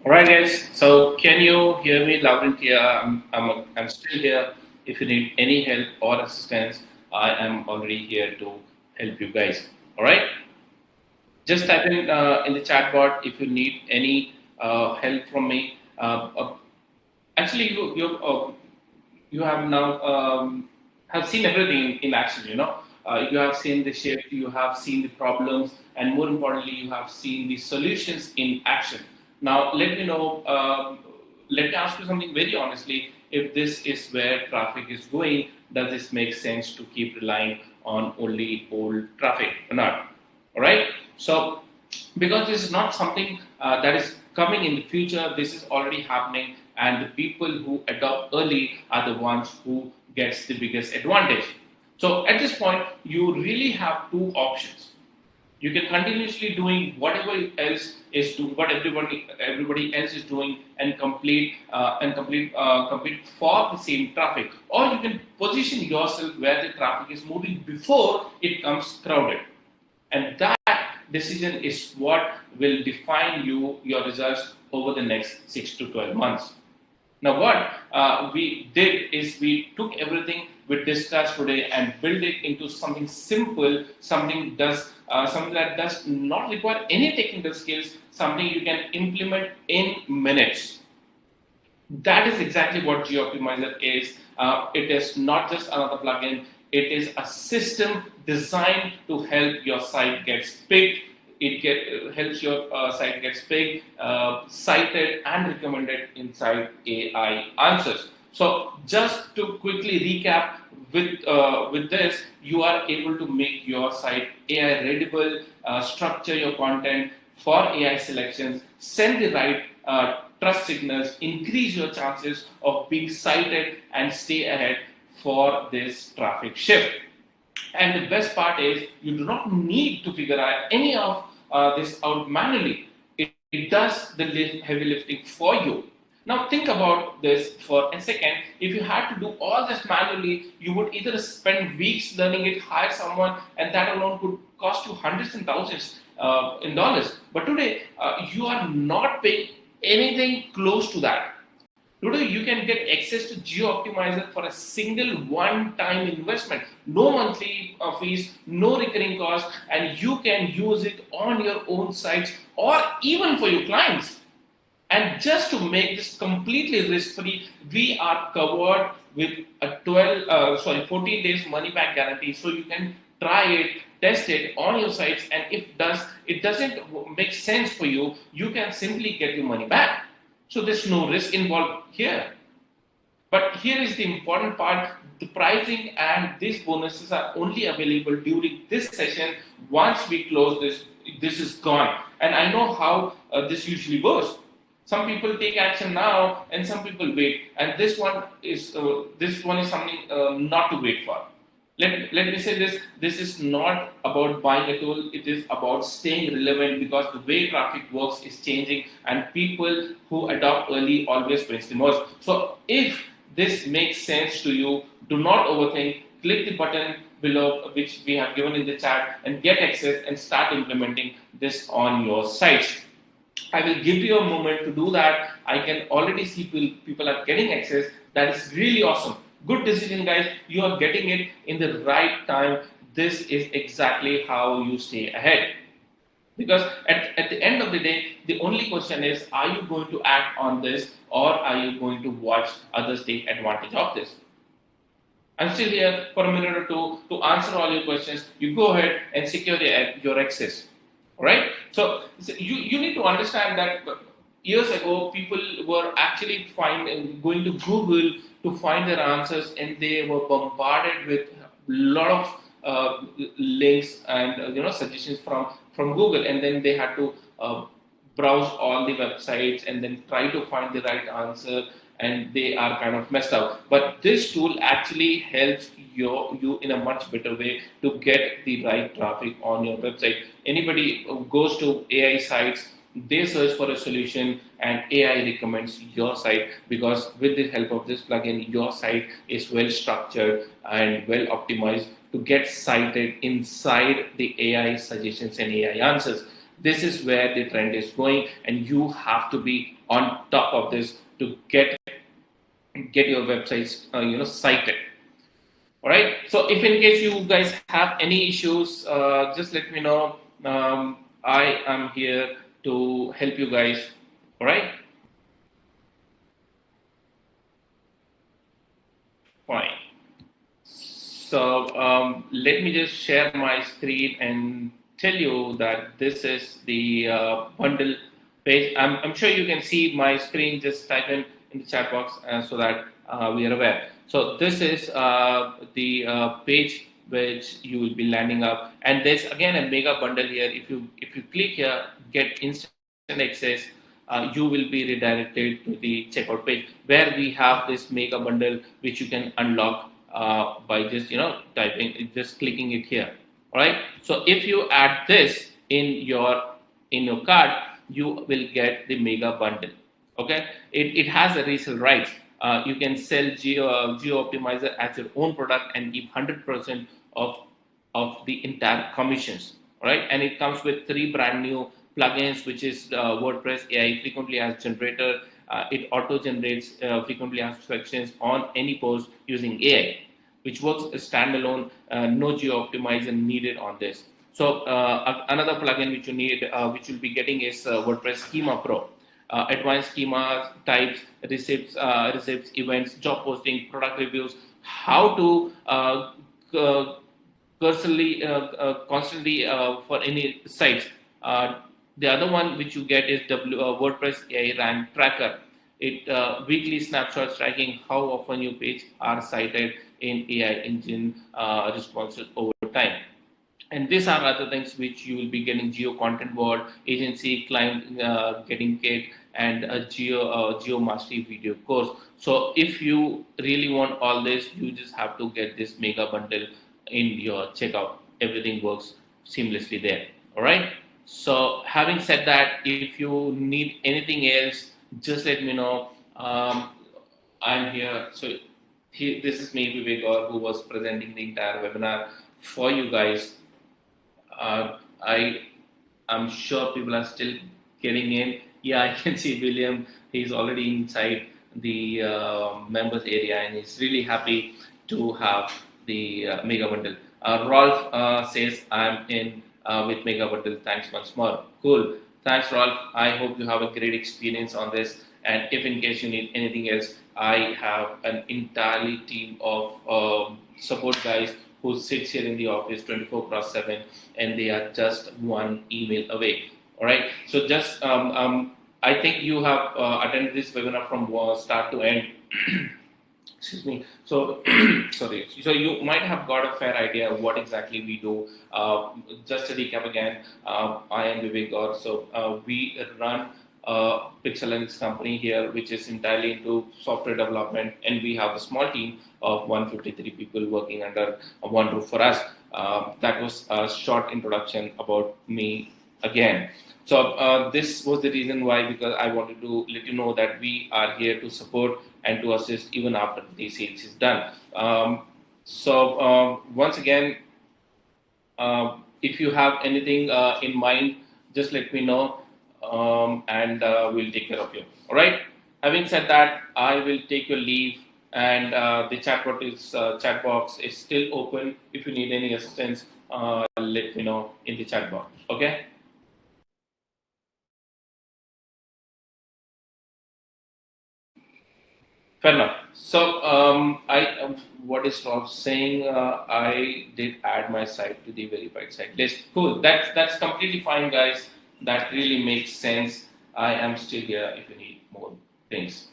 All right, guys. So can you hear me loud and clear? I'm still here. If you need any help or assistance, I am already here to help you guys. All right. Just type in the chat box if you need any help from me. Actually, you have now have seen everything in action. You have seen the shift, you have seen the problems, and more importantly, you have seen the solutions in action. Now, let me know. Let me ask you something very honestly. If this is where traffic is going, does this make sense to keep relying on only old traffic or not? All right. So, because this is not something that is coming in the future, this is already happening, and the people who adopt early are the ones who gets the biggest advantage. So at this point, you really have two options. You can continuously doing whatever else is doing, what everybody else is doing, and compete for the same traffic, or you can position yourself where the traffic is moving before it comes crowded, and that decision is what will define your results over the next 6 to 12 months. Now, what we did is we took everything we discussed today and built it into something simple, something that does not require any technical skills, something you can implement in minutes. That is exactly what GEO Optimizer is. It is not just another plugin. It is a system designed to help your site get picked. It helps your site gets picked, cited, and recommended inside AI answers. So, just to quickly recap, with this, you are able to make your site AI readable, structure your content for AI selections, send the right trust signals, increase your chances of being cited, and stay ahead for this traffic shift. And the best part is you do not need to figure out any of this out manually. It does the heavy lifting for you. Now think about this for a second. If you had to do all this manually, you would either spend weeks learning it, hire someone, and that alone could cost you hundreds and thousands in dollars. But today, you are not paying anything close to that. Today, you can get access to GEO Optimizer for a single one-time investment. No monthly fees, no recurring costs, and you can use it on your own sites or even for your clients. And just to make this completely risk-free, we are covered with a 14 days money-back guarantee, so you can try it, test it on your sites, and if it doesn't make sense for you, you can simply get your money back. So there's no risk involved here. But here is the important part. The pricing and these bonuses are only available during this session. Once we close this is gone. And I know how this usually goes. Some people take action now, and some people wait. And this one is something not to wait for. Let me say this: this is not about buying a tool. It is about staying relevant, because the way traffic works is changing, and people who adopt early always wins the most. So if this makes sense to you, do not overthink. Click the button below which we have given in the chat and get access and start implementing this on your sites. I will give you a moment to do that. I can already see people are getting access. That is really awesome. Good decision, guys. You are getting it in the right time. This is exactly how you stay ahead. Because at the end of the day, the only question is, are you going to act on this, or are you going to watch others take advantage of this? I'm still here for a minute or two to answer all your questions. You go ahead and secure your access. Alright? So you need to understand that years ago, people were actually going to Google to find their answers, and they were bombarded with a lot of links and suggestions from Google, and then they had to browse all the websites and then try to find the right answer, and they are kind of messed up. But this tool actually helps you in a much better way to get the right traffic on your website. Anybody who goes to AI sites, they search for a solution and AI recommends your site, because with the help of this plugin, your site is well structured and well optimized to get cited inside the AI suggestions and AI answers. This is where the trend is going, and you have to be on top of this to get your websites cited. All right. So if in case you guys have any issues, just let me know. I am here to help you guys. All right. Fine. So let me just share my screen and tell you that this is the bundle page. I'm sure you can see my screen. Just type in the chat box so that we are aware. So this is the page which you will be landing up, and there's again a mega bundle here. If you click here, get instant access, you will be redirected to the checkout page where we have this mega bundle which you can unlock by just clicking it here. All right. So if you add this in your cart, you will get the mega bundle. Okay. It has a resale rights. You can sell GEO Optimizer as your own product and keep 100% of the entire commissions. All right. And it comes with 3 brand new plugins, which is WordPress AI frequently asked generator. It auto generates frequently asked questions on any post using AI, which works standalone. No GEO Optimizer needed on this. So another plugin which you need, which you'll be getting, is WordPress Schema Pro. Advanced schema types, receipts, events, job posting, product reviews, how to constantly for any sites. The other one which you get is WordPress AI rank tracker. It weekly snapshots tracking how often your page are cited in AI engine responses over time. And these are other things which you will be getting: Geo Content Board, Agency, Client Getting Kit, and a Geo Mastery video course. So if you really want all this, you just have to get this mega bundle in your checkout. Everything works seamlessly there. All right. So having said that, if you need anything else, just let me know. I'm here. So this is me, Vivek Gour, who was presenting the entire webinar for you guys. I'm sure people are still getting in. Yeah, I can see William. He's already inside the members area, and he's really happy to have the mega bundle. Rolf says, I'm in with mega bundle. Thanks once more. Cool. Thanks, Rolf. I hope you have a great experience on this. And if in case you need anything else, I have an entirely team of support guys who sits here in the office 24/7, and they are just one email away. All right. So just I think you have attended this webinar from start to end. Excuse me. So sorry. So you might have got a fair idea of what exactly we do. Just to recap again, I am Vivek Gour. So we run Pixel company here, which is entirely into software development, and we have a small team of 153 people working under one roof for us. That was a short introduction about me again. So this was the reason why, because I wanted to let you know that we are here to support and to assist even after the sales is done. Once again, if you have anything in mind, just let me know, and we'll take care of you. All right. Having said that, I will take your leave, and the chat box is still open. If you need any assistance, let me know in the chat box. Okay. Fair enough. So, what is Rob saying? I did add my site to the verified site list. Cool. That's completely fine, guys. That really makes sense. I am still here if you need more things.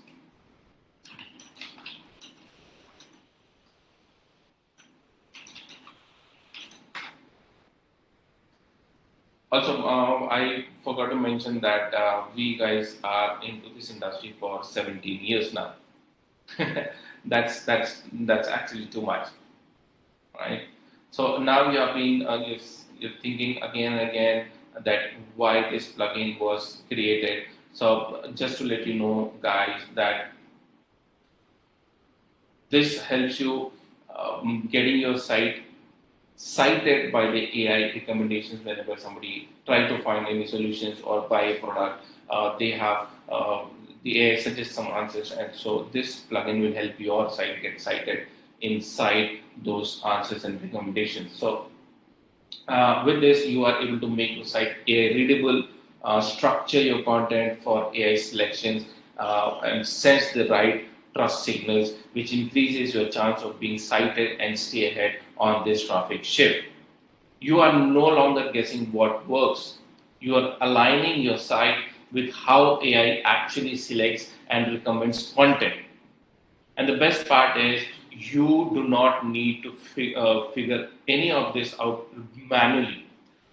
Also, I forgot to mention that we guys are into this industry for 17 years now. That's actually too much, right? So now you have been you're thinking again and again that why this plugin was created. So just to let you know, guys, that this helps you getting your site cited by the AI recommendations whenever somebody try to find any solutions or buy a product. They have the AI suggests some answers, and so this plugin will help your site get cited inside those answers and recommendations. So with this, you are able to make your site AI readable, structure your content for AI selections, and sense the right trust signals, which increases your chance of being cited and stay ahead on this traffic shift. You are no longer guessing what works. You are aligning your site with how AI actually selects and recommends content. And the best part is you do not need to figure any of this out manually.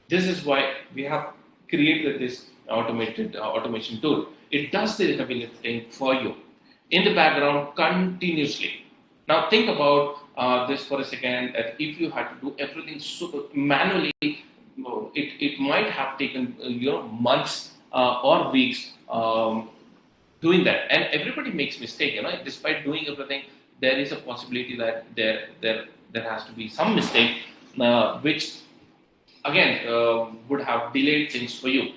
This is why we have created this automated automation tool. It does the heavy lifting for you in the background continuously. Now think about this for a second. That if you had to do everything manually, it might have taken months or weeks doing that. And everybody makes mistake. Despite doing everything, there is a possibility that there has to be some mistake, which again would have delayed things for you,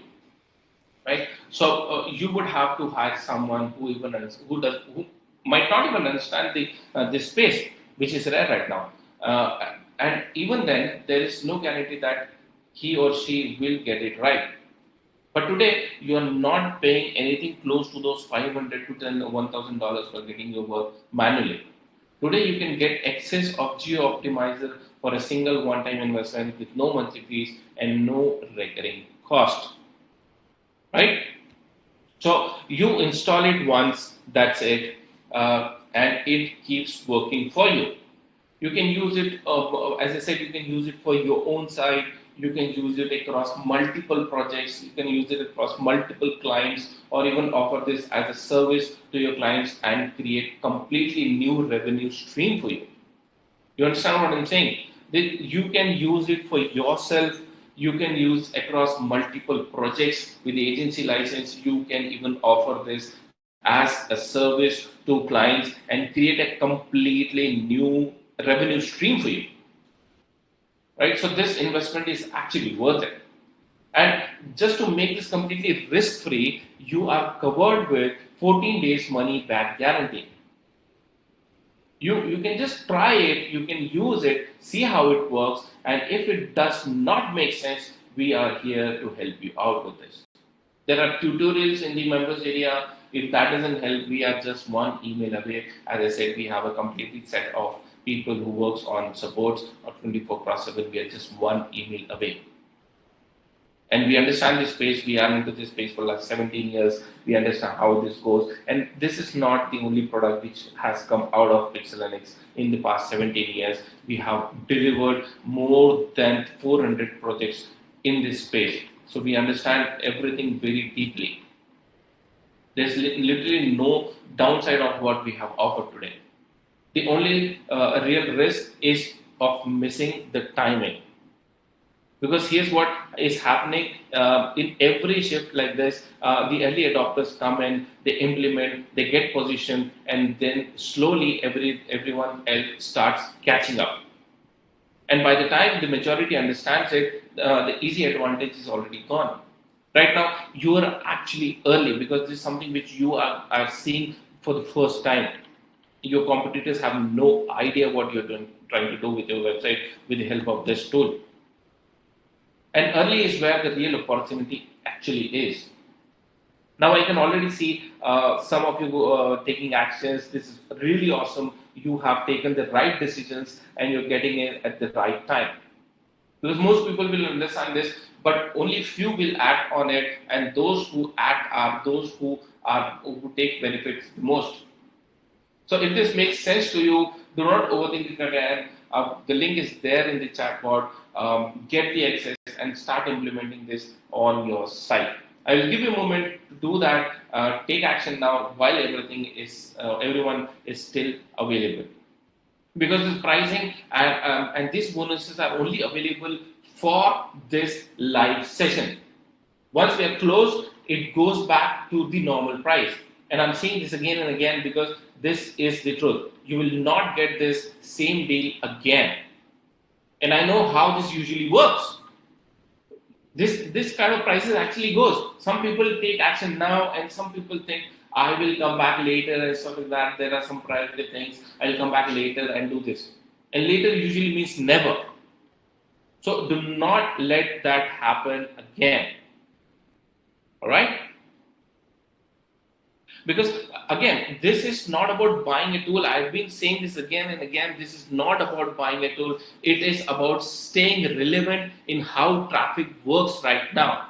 right? So you would have to hire someone who might not even understand this space, which is rare right now. And even then, there is no guarantee that he or she will get it right. But today, you are not paying anything close to those $500 to $1,000 for getting your work manually. Today, you can get access of GEO Optimizer for a single one-time investment with no monthly fees and no recurring cost. Right? So you install it once, that's it, and it keeps working for you. You can use it, as I said, you can use it for your own site. You can use it across multiple projects. You can use it across multiple clients, or even offer this as a service to your clients and create completely new revenue stream for you. You understand what I'm saying? You can use it for yourself. You can use across multiple projects with the agency license. You can even offer this as a service to clients and create a completely new revenue stream for you. Right? So this investment is actually worth it. And just to make this completely risk-free, you are covered with 14 days money back guarantee. You can just try it, you can use it, see how it works, and if it does not make sense, we are here to help you out with this. There are tutorials in the members area. If that doesn't help, we are just one email away. As I said, we have a completely set of people who works on supports or 24/7. We are just one email away. And we understand this space. We are into this space for like 17 years. We understand how this goes. And this is not the only product which has come out of Pixel in the past 17 years. We have delivered more than 400 projects in this space. So we understand everything very deeply. There's literally no downside of what we have offered today. The only real risk is of missing the timing. Because here's what is happening in every shift like this. The early adopters come in, they implement, they get positioned, and then slowly everyone else starts catching up. And by the time the majority understands it, the easy advantage is already gone. Right now, you are actually early because this is something which you are seeing for the first time. Your competitors have no idea what you're trying to do with your website with the help of this tool. And early is where the real opportunity actually is. Now I can already see some of you taking actions. This is really awesome. You have taken the right decisions and you're getting it at the right time. Because most people will understand this, but only few will act on it, and those who act are those who take benefits the most. So if this makes sense to you, do not overthink it again. The link is there in the chat board. Get the access and start implementing this on your site. I will give you a moment to do that. Take action now while everyone is still available. Because this pricing and these bonuses are only available for this live session. Once we are closed, it goes back to the normal price. And I'm saying this again and again because this is the truth. You will not get this same deal again. And I know how this usually works. This kind of prices actually goes. Some people take action now, and some people think I will come back later and stuff like that. There are some private things. I'll come back later and do this. And later usually means never. So do not let that happen again. All right? Because again, this is not about buying a tool. I've been saying this again and again. This is not about buying a tool. It is about staying relevant in how traffic works right now.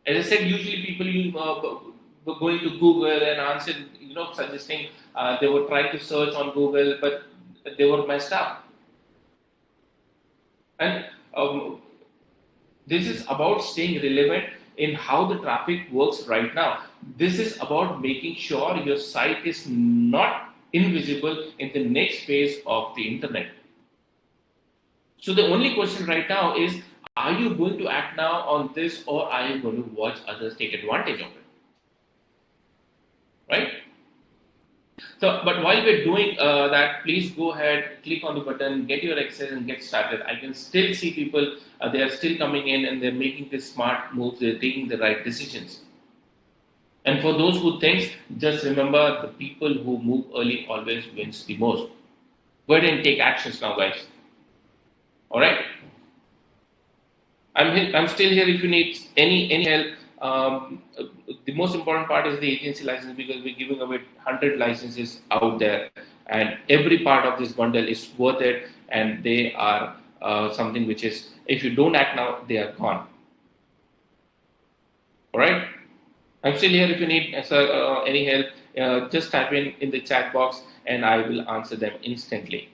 As I said, usually people were going to Google and answer, suggesting they were trying to search on Google, but they were messed up. And this is about staying relevant in how the traffic works right now. This is about making sure your site is not invisible in the next phase of the internet. So the only question right now is, are you going to act now on this, or are you going to watch others take advantage of it? Right? So, but while we're doing that, please go ahead, click on the button, get your access and get started. I can still see people, they are still coming in and they're making the smart moves, they're taking the right decisions. And for those who think, just remember, the people who move early always wins the most. Go ahead and take actions now, guys. All right? I'm still here if you need any help. The most important part is the agency license, because we're giving away 100 licenses out there, and every part of this bundle is worth it, and they are something which is, if you don't act now, they are gone. All right? I'm still here if you need any help. Just type in the chat box and I will answer them instantly.